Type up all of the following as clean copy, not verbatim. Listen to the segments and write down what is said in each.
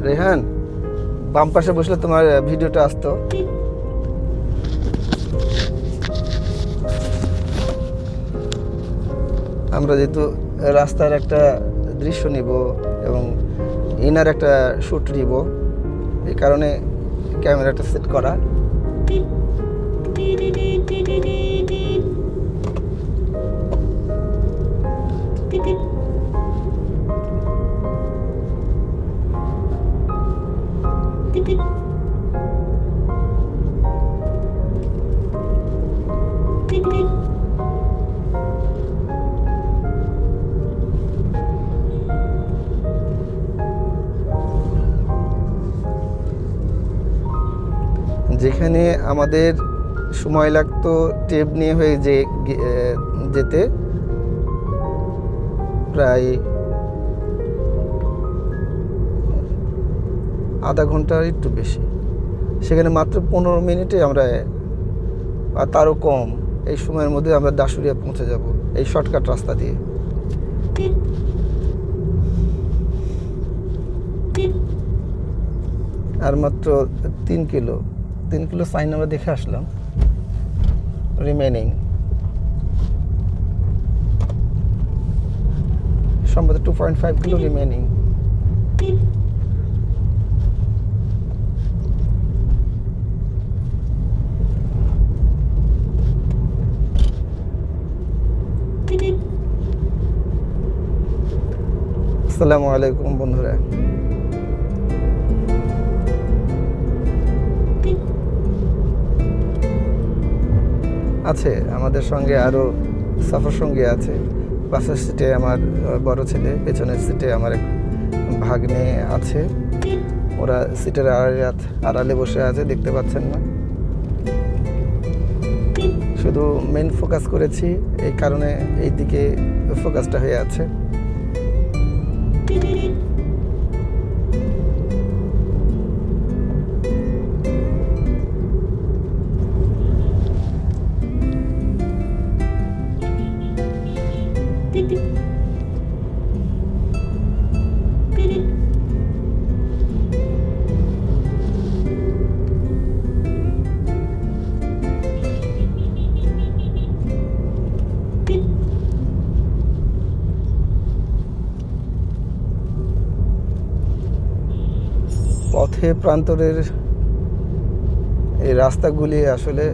রেহান, বাম পাশে বসলে তোমার ভিডিওটা আসতো। আমরা যেহেতু রাস্তার একটা দৃশ্য নিব এবং ইনার একটা শ্যুট নিব, এই কারণে ক্যামেরাটা সেট করা। যেখানে আমাদের সময় লাগতো টেপ নিয়ে হয়ে যেতে প্রায় আধা ঘন্টার একটু বেশি, সেখানে মাত্র 15 মিনিটে আমরা, আর তারও কম, এই সময়ের মধ্যে আমরা দাসুরিয়া পৌঁছে যাব এই শর্টকাট রাস্তা দিয়ে। আর মাত্র 3 কিলো সাইন আমরা দেখে আসলাম। রিমেনিং সম্ভবত 2.5 কিলো রিমেনিং। আসসালামু আলাইকুম বন্ধুরা, আছে আমাদের সঙ্গে আরও সফর সঙ্গী আছে। পাশের সিটে আমার বড় ছেলে, পেছনের সিটে আমার এক ভাগ্নে আছে। ওরা সিটের আড়ালে বসে আছে, দেখতে পাচ্ছেন না। শুধু মেন ফোকাস করেছি, এই কারণে এই দিকে ফোকাসটা হয়ে আছে। পথে প্রান্তরের এই রাস্তাগুলি আসলে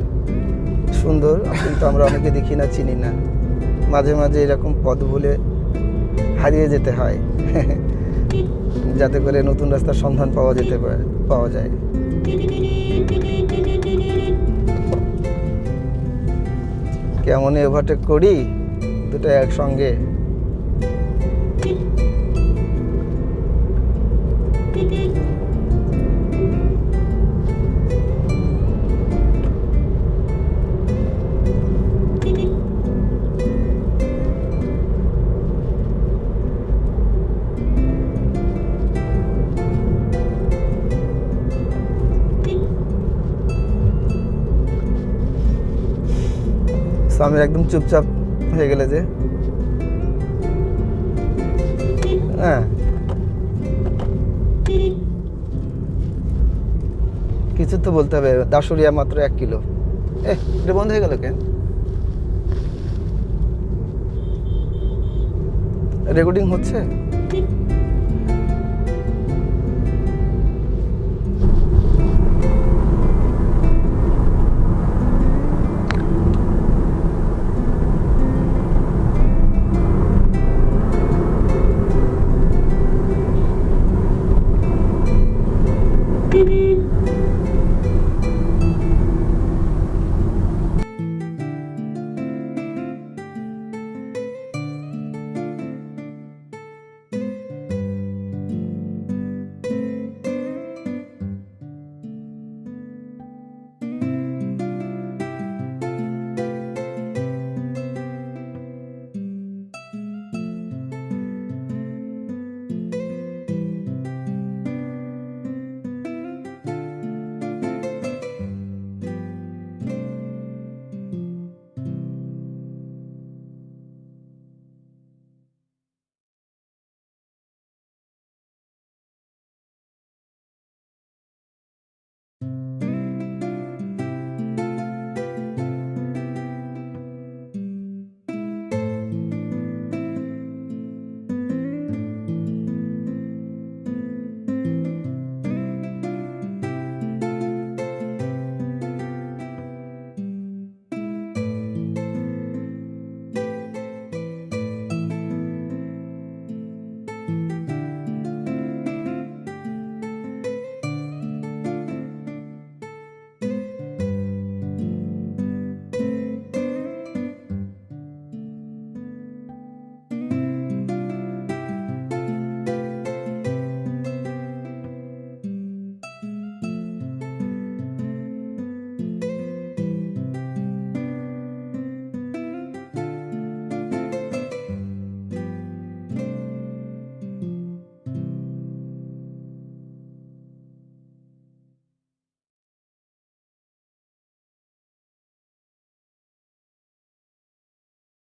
সুন্দর, কিন্তু আমরা অনেকে দেখি না, চিনি না। মাঝে মাঝে এরকম পথ ভুলে হারিয়ে যেতে হয় যাতে করে নতুন রাস্তার সন্ধান পাওয়া যায়। কেমন ওভারটেক করি দুটো একসঙ্গে। আমি একদম চুপচাপ হয়ে গেলে যে, হ্যাঁ কিছু তো বলতে হবে। দাসুরিয়া মাত্র 1 কিলো। এটা বন্ধ হয়ে গেল কেন? রেকর্ডিং হচ্ছে?